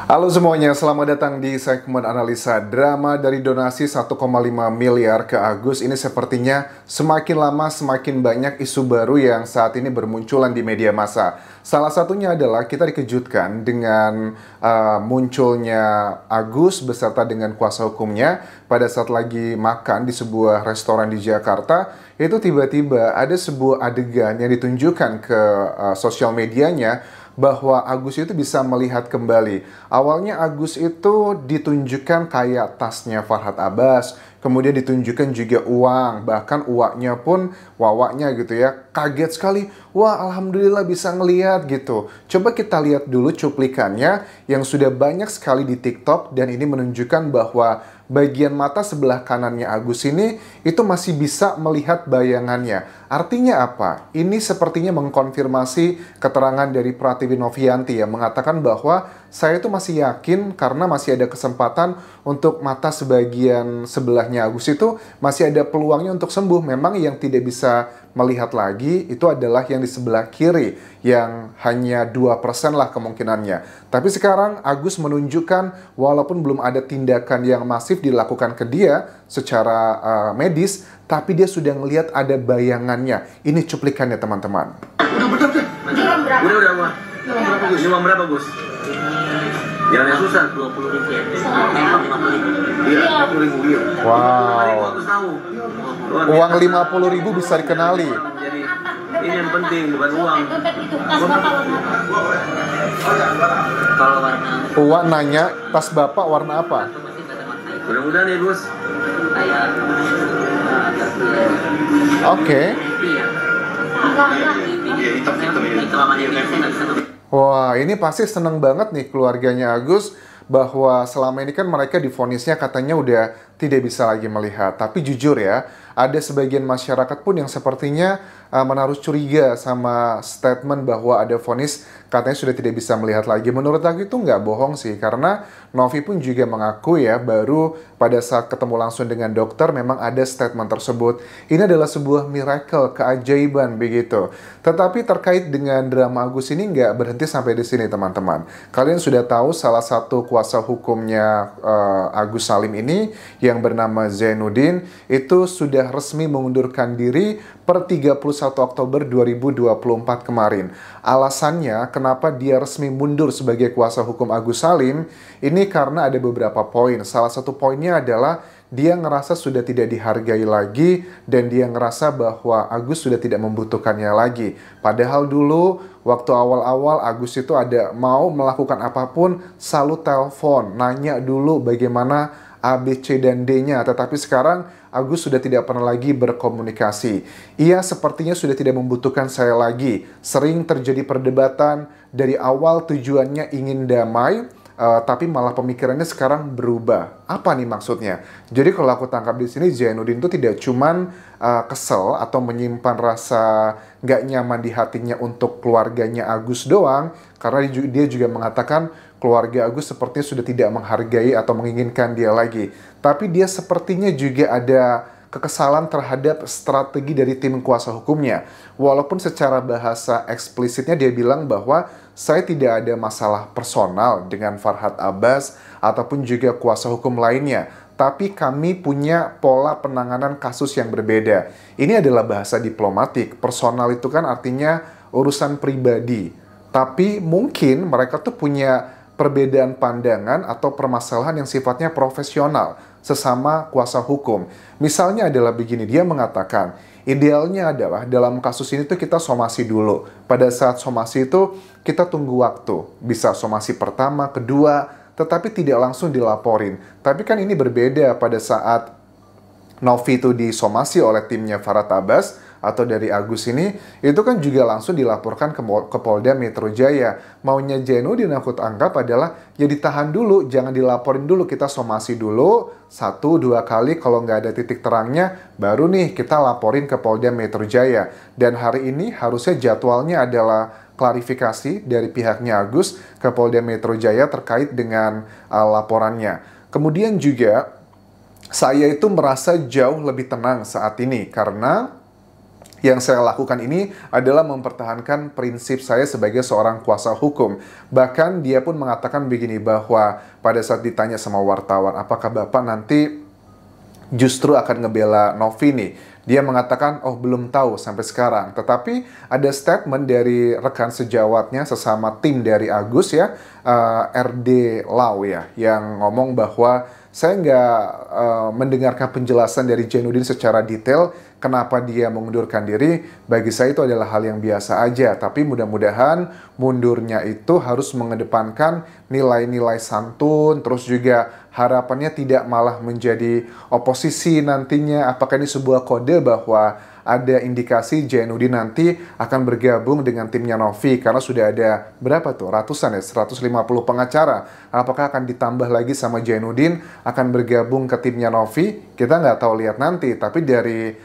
Halo semuanya, selamat datang di segmen analisa drama dari donasi 1,5 miliar ke Agus. Ini sepertinya semakin lama semakin banyak isu baru yang saat ini bermunculan di media massa. Salah satunya adalah kita dikejutkan dengan munculnya Agus beserta dengan kuasa hukumnya pada saat lagi makan di sebuah restoran di Jakarta. Itu tiba-tiba ada sebuah adegan yang ditunjukkan ke sosial medianya bahwa Agus itu bisa melihat kembali. Awalnya Agus itu ditunjukkan kayak tasnya Farhad Abbas, kemudian ditunjukkan juga uang, bahkan uaknya pun wawaknya gitu ya. Kaget sekali, wah alhamdulillah bisa ngelihat gitu. Coba kita lihat dulu cuplikannya yang sudah banyak sekali di TikTok dan ini menunjukkan bahwa bagian mata sebelah kanannya Agus ini itu masih bisa melihat bayangannya. Artinya apa? Ini sepertinya mengkonfirmasi keterangan dari Pratiwi Novianti yang mengatakan bahwa saya itu masih yakin karena masih ada kesempatan untuk mata sebagian sebelahnya Agus itu masih ada peluangnya untuk sembuh. Memang yang tidak bisa melihat lagi itu adalah yang di sebelah kiri yang hanya 2% lah kemungkinannya. Tapi sekarang Agus menunjukkan walaupun belum ada tindakan yang masif dilakukan ke dia secara medis, tapi dia sudah melihat ada bayangannya. Ini cuplikannya teman-teman. Udah, Wah. Uang berapa, Gus? Jangan yang susah. 20.000 ya. Iya, 20.000. Wow. Uang 50.000 bisa dikenali. Jadi ini yang penting, bukan uang. Kalau warna Uang nanya, tas bapak warna apa? Mudah-mudahan ya, Gus. kayak Oke. Wah, ini pasti seneng banget nih keluarganya Agus bahwa selama ini kan mereka divonisnya katanya udah tidak bisa lagi melihat. Tapi jujur ya, ada sebagian masyarakat pun yang sepertinya menaruh curiga sama statement bahwa ada vonis katanya sudah tidak bisa melihat lagi. Menurut aku itu nggak bohong sih, karena Novi pun juga mengaku ya, baru pada saat ketemu langsung dengan dokter memang ada statement tersebut. Ini adalah sebuah miracle, keajaiban begitu. Tetapi terkait dengan drama Agus ini nggak berhenti sampai di sini teman-teman. Kalian sudah tahu salah satu kuasa hukumnya Agus Salim ini yang bernama Zainuddin itu sudah resmi mengundurkan diri per 31 Oktober 2024 kemarin. Alasannya kenapa dia resmi mundur sebagai kuasa hukum Agus Salim ini karena ada beberapa poin. Salah satu poinnya adalah dia ngerasa sudah tidak dihargai lagi dan dia ngerasa bahwa Agus sudah tidak membutuhkannya lagi. Padahal dulu waktu awal-awal Agus itu ada mau melakukan apapun selalu telepon, nanya dulu bagaimana A, B, C, dan D-nya. Tetapi sekarang Agus sudah tidak pernah lagi berkomunikasi. Ia sepertinya sudah tidak membutuhkan saya lagi. Sering terjadi perdebatan, dari awal tujuannya ingin damai, tapi malah pemikirannya sekarang berubah. Apa nih maksudnya? Jadi kalau aku tangkap di sini, Zainuddin itu tidak cuman kesel atau menyimpan rasa nggak nyaman di hatinya untuk keluarganya Agus doang, karena dia juga mengatakan keluarga Agus sepertinya sudah tidak menghargai atau menginginkan dia lagi. Tapi dia sepertinya juga ada kekesalan terhadap strategi dari tim kuasa hukumnya. Walaupun secara bahasa eksplisitnya dia bilang bahwa saya tidak ada masalah personal dengan Farhad Abbas ataupun juga kuasa hukum lainnya. Tapi kami punya pola penanganan kasus yang berbeda. Ini adalah bahasa diplomatik. Personal itu kan artinya urusan pribadi. Tapi mungkin mereka tuh punya perbedaan pandangan atau permasalahan yang sifatnya profesional sesama kuasa hukum. Misalnya adalah begini, dia mengatakan idealnya adalah dalam kasus ini tuh kita somasi dulu. Pada saat somasi itu kita tunggu waktu, bisa somasi pertama, kedua, tetapi tidak langsung dilaporin. Tapi kan ini berbeda pada saat Novi itu disomasi oleh timnya Farhad Abbas atau dari Agus ini, itu kan juga langsung dilaporkan ke Polda Metro Jaya. Maunya Zainuddin aku anggap adalah ya ditahan dulu, jangan dilaporin dulu, kita somasi dulu 1-2 kali, kalau nggak ada titik terangnya baru nih kita laporin ke Polda Metro Jaya. Dan hari ini harusnya jadwalnya adalah klarifikasi dari pihaknya Agus ke Polda Metro Jaya terkait dengan laporannya. Kemudian juga saya itu merasa jauh lebih tenang saat ini karena Yang saya lakukan ini adalah mempertahankan prinsip saya sebagai seorang kuasa hukum. Bahkan dia pun mengatakan begini, bahwa pada saat ditanya sama wartawan, apakah Bapak nanti justru akan ngebela Novi nih? Dia mengatakan, oh belum tahu sampai sekarang. Tetapi ada statement dari rekan sejawatnya sesama tim dari Agus ya, RD Lau ya, yang ngomong bahwa saya nggak mendengarkan penjelasan dari Jainuddin secara detail kenapa dia mengundurkan diri. Bagi saya itu adalah hal yang biasa aja. Tapi mudah-mudahan mundurnya itu harus mengedepankan nilai-nilai santun, terus juga harapannya tidak malah menjadi oposisi nantinya. Apakah ini sebuah kode bahwa ada indikasi Jainuddin nanti akan bergabung dengan timnya Novi, karena sudah ada berapa tuh, ratusan ya, 150 pengacara. Apakah akan ditambah lagi sama Jainuddin akan bergabung ke timnya Novi? Kita nggak tahu, lihat nanti. Tapi dari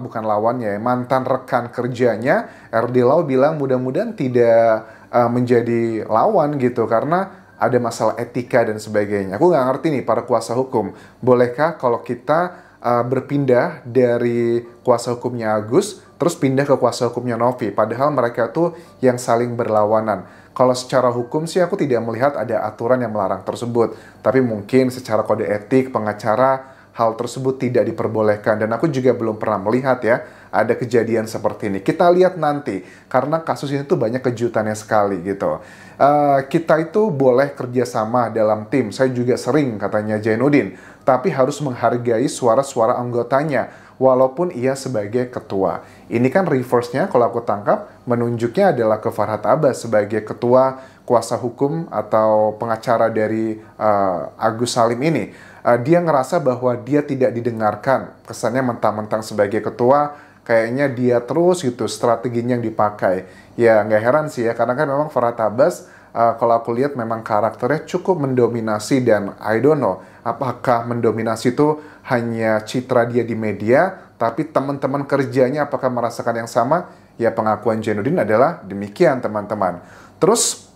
bukan lawannya, mantan rekan kerjanya RD Lau bilang mudah-mudahan tidak menjadi lawan gitu, karena ada masalah etika dan sebagainya. Aku nggak ngerti nih para kuasa hukum, bolehkah kalau kita berpindah dari kuasa hukumnya Agus terus pindah ke kuasa hukumnya Novi, padahal mereka tuh yang saling berlawanan. Kalau secara hukum sih aku tidak melihat ada aturan yang melarang tersebut, tapi mungkin secara kode etik pengacara hal tersebut tidak diperbolehkan, dan aku juga belum pernah melihat ya ada kejadian seperti ini. Kita lihat nanti, karena kasus ini tuh banyak kejutannya sekali gitu. Kita itu boleh kerjasama dalam tim, saya juga sering katanya Jainuddin, tapi harus menghargai suara-suara anggotanya, walaupun ia sebagai ketua. Ini kan reverse-nya kalau aku tangkap, menunjuknya adalah ke Farhad Abbas sebagai ketua kuasa hukum atau pengacara dari Agus Salim ini. Dia ngerasa bahwa dia tidak didengarkan, kesannya mentang-mentang sebagai ketua, kayaknya dia terus gitu strateginya yang dipakai. Ya nggak heran sih ya, karena kan memang Farhad Abbas kalau aku lihat memang karakternya cukup mendominasi, dan I don't know apakah mendominasi itu hanya citra dia di media, tapi teman-teman kerjanya apakah merasakan yang sama? Ya pengakuan Jainuddin adalah demikian teman-teman. Terus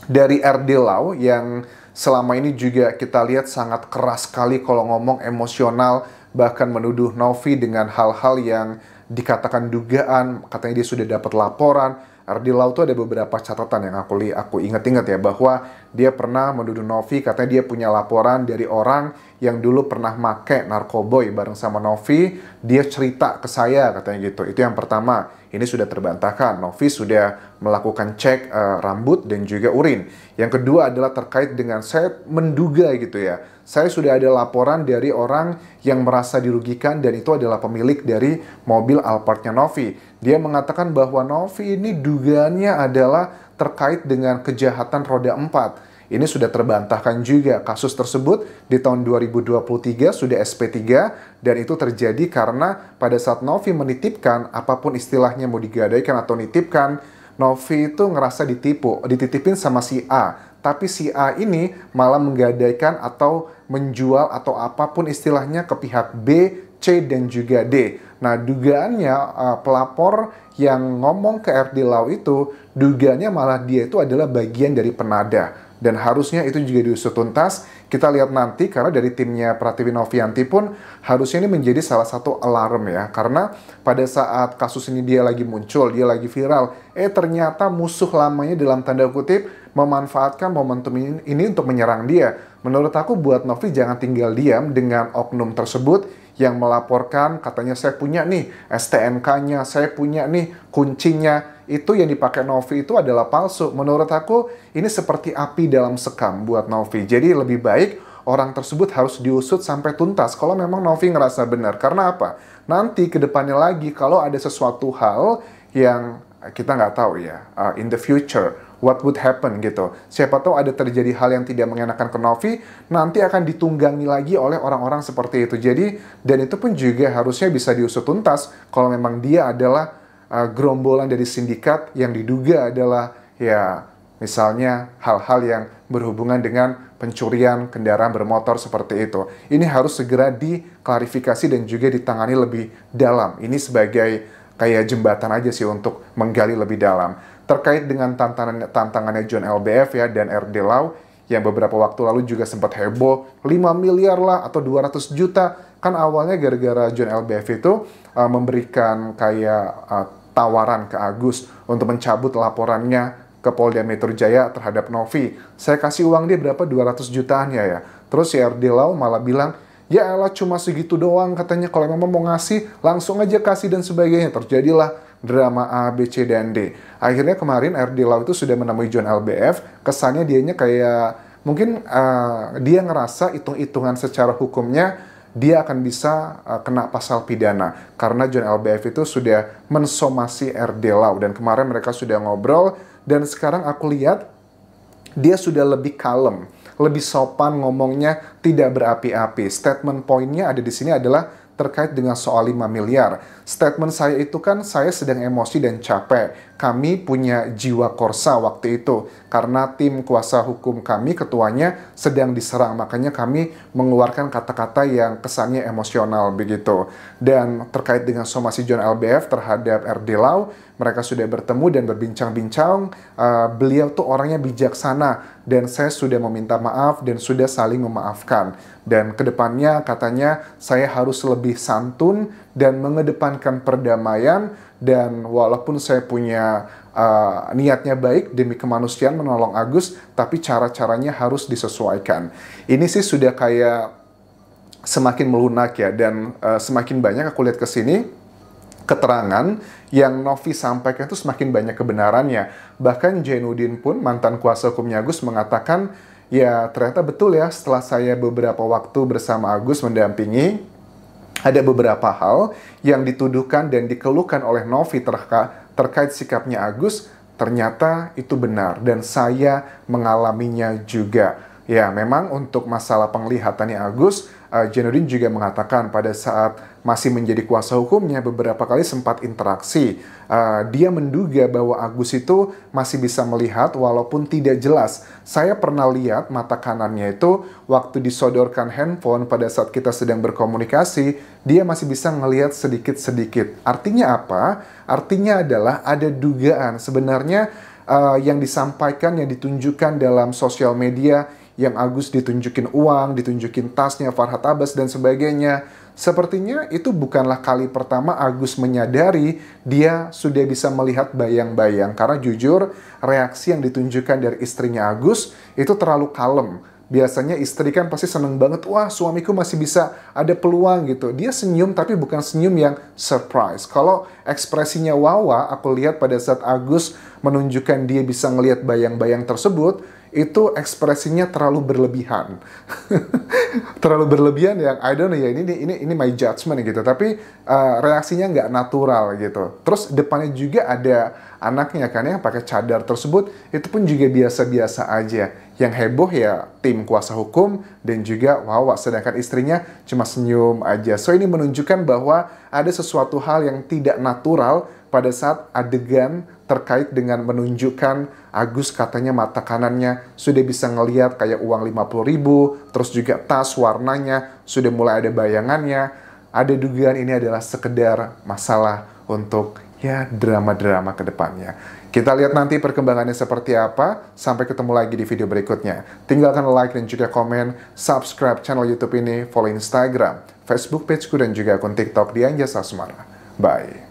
dari RD Lau yang selama ini juga kita lihat sangat keras sekali kalau ngomong, emosional, bahkan menuduh Novi dengan hal-hal yang dikatakan dugaan, katanya dia sudah dapat laporan. RD Lau tuh ada beberapa catatan yang aku ingat-ingat ya, bahwa dia pernah menuduh Novi, katanya dia punya laporan dari orang yang dulu pernah make narkoboy bareng sama Novi, dia cerita ke saya katanya gitu. Itu yang pertama. Ini sudah terbantahkan, Novi sudah melakukan cek rambut dan juga urin. Yang kedua adalah terkait dengan saya menduga gitu ya, saya sudah ada laporan dari orang yang merasa dirugikan, dan itu adalah pemilik dari mobil Alphardnya Novi. Dia mengatakan bahwa Novi ini dugaannya adalah terkait dengan kejahatan roda 4. Ini sudah terbantahkan juga. Kasus tersebut di tahun 2023 sudah SP3, dan itu terjadi karena pada saat Novi menitipkan, apapun istilahnya mau digadaikan atau nitipkan, Novi itu ngerasa dititipin sama si A. Tapi si A ini malah menggadaikan atau menjual atau apapun istilahnya ke pihak B, C, dan juga D. Nah, dugaannya pelapor yang ngomong ke RD Lau itu, dugaannya malah dia itu adalah bagian dari penada. Dan harusnya itu juga diusut tuntas. Kita lihat nanti, karena dari timnya Pratiwi Novianti pun harusnya ini menjadi salah satu alarm ya. Karena pada saat kasus ini dia lagi muncul, dia lagi viral, ternyata musuh lamanya dalam tanda kutip memanfaatkan momentum ini untuk menyerang dia. Menurut aku buat Novi jangan tinggal diam dengan oknum tersebut yang melaporkan, katanya saya punya nih STNK-nya, saya punya nih kuncinya. Itu yang dipakai Novi itu adalah palsu. Menurut aku ini seperti api dalam sekam buat Novi. Jadi lebih baik orang tersebut harus diusut sampai tuntas kalau memang Novi ngerasa benar. Karena apa? Nanti ke depannya lagi kalau ada sesuatu hal yang kita nggak tahu ya, in the future what would happen gitu. Siapa tahu ada terjadi hal yang tidak mengenakan ke Novi, nanti akan ditunggangi lagi oleh orang-orang seperti itu. Jadi, dan itu pun juga harusnya bisa diusut tuntas kalau memang dia adalah gerombolan dari sindikat yang diduga adalah ya misalnya hal-hal yang berhubungan dengan pencurian kendaraan bermotor seperti itu. Ini harus segera diklarifikasi dan juga ditangani lebih dalam. Ini sebagai kayak jembatan aja sih untuk menggali lebih dalam. Terkait dengan tantangannya John LBF ya dan RD Lau, yang beberapa waktu lalu juga sempat heboh, 5 miliar lah atau 200 juta. Kan awalnya gara-gara John LBF itu memberikan kayak tawaran ke Agus untuk mencabut laporannya ke Polda Metro Jaya terhadap Novi. Saya kasih uang dia berapa? 200 jutaan ya. Terus si RD Lau malah bilang, ya elah cuma segitu doang katanya, kalau memang mau ngasih langsung aja kasih dan sebagainya. Terjadilah drama A, B, C, dan D. Akhirnya kemarin RD Lau itu sudah menemui John LBF, kesannya dianya kayak mungkin dia ngerasa hitung-hitungan secara hukumnya dia akan bisa kena pasal pidana karena John LBF itu sudah mensomasi RD Lau, dan kemarin mereka sudah ngobrol dan sekarang aku lihat dia sudah lebih kalem, lebih sopan ngomongnya, tidak berapi-api. Statement poinnya ada di sini adalah terkait dengan soal 5 miliar. Statement saya itu kan saya sedang emosi dan capek. Kami punya jiwa korsa waktu itu. Karena tim kuasa hukum kami, ketuanya sedang diserang. Makanya kami mengeluarkan kata-kata yang kesannya emosional begitu. Dan terkait dengan somasi John LBF terhadap RD Lau, mereka sudah bertemu dan berbincang-bincang. Beliau tuh orangnya bijaksana. Dan saya sudah meminta maaf dan sudah saling memaafkan. Dan kedepannya katanya saya harus lebih santun dan mengedepankan perdamaian. Dan walaupun saya punya niatnya baik demi kemanusiaan menolong Agus, tapi cara-caranya harus disesuaikan. Ini sih sudah kayak semakin melunak ya, dan semakin banyak aku lihat ke sini keterangan yang Novi sampaikan itu semakin banyak kebenarannya. Bahkan Jainuddin pun, mantan kuasa hukumnya Agus, mengatakan, ya ternyata betul ya, setelah saya beberapa waktu bersama Agus mendampingi, ada beberapa hal yang dituduhkan dan dikeluhkan oleh Novi terkait sikapnya Agus, ternyata itu benar dan saya mengalaminya juga. Ya, memang untuk masalah penglihatannya Agus, Jainuddin juga mengatakan pada saat masih menjadi kuasa hukumnya beberapa kali sempat interaksi. Dia menduga bahwa Agus itu masih bisa melihat walaupun tidak jelas. Saya pernah lihat mata kanannya itu waktu disodorkan handphone pada saat kita sedang berkomunikasi, dia masih bisa ngelihat sedikit-sedikit. Artinya apa? Artinya adalah ada dugaan sebenarnya yang disampaikan, yang ditunjukkan dalam sosial media, yang Agus ditunjukin uang, ditunjukin tasnya Farhad Abbas dan sebagainya. Sepertinya itu bukanlah kali pertama Agus menyadari dia sudah bisa melihat bayang-bayang. Karena jujur, reaksi yang ditunjukkan dari istrinya Agus itu terlalu kalem. Biasanya istri kan pasti seneng banget, wah suamiku masih bisa ada peluang gitu. Dia senyum tapi bukan senyum yang surprise. Kalau ekspresinya Wawa, aku lihat pada saat Agus menunjukkan dia bisa ngelihat bayang-bayang tersebut, itu ekspresinya terlalu berlebihan. Terlalu berlebihan yang I don't know ya, ini my judgment gitu, tapi reaksinya nggak natural gitu. Terus depannya juga ada anaknya kan yang pakai cadar tersebut, itu pun juga biasa-biasa aja. Yang heboh ya tim kuasa hukum dan juga Wawa, sedangkan istrinya cuma senyum aja. So ini menunjukkan bahwa ada sesuatu hal yang tidak natural pada saat adegan terkait dengan menunjukkan Agus katanya mata kanannya sudah bisa ngelihat kayak uang 50.000, terus juga tas warnanya sudah mulai ada bayangannya. Ada dugaan ini adalah sekedar masalah untuk ya drama-drama ke depannya. Kita lihat nanti perkembangannya seperti apa. Sampai ketemu lagi di video berikutnya. Tinggalkan like dan juga komen, subscribe channel YouTube ini, follow Instagram, Facebook pageku dan juga akun TikTok di Anjas Asmara. Bye.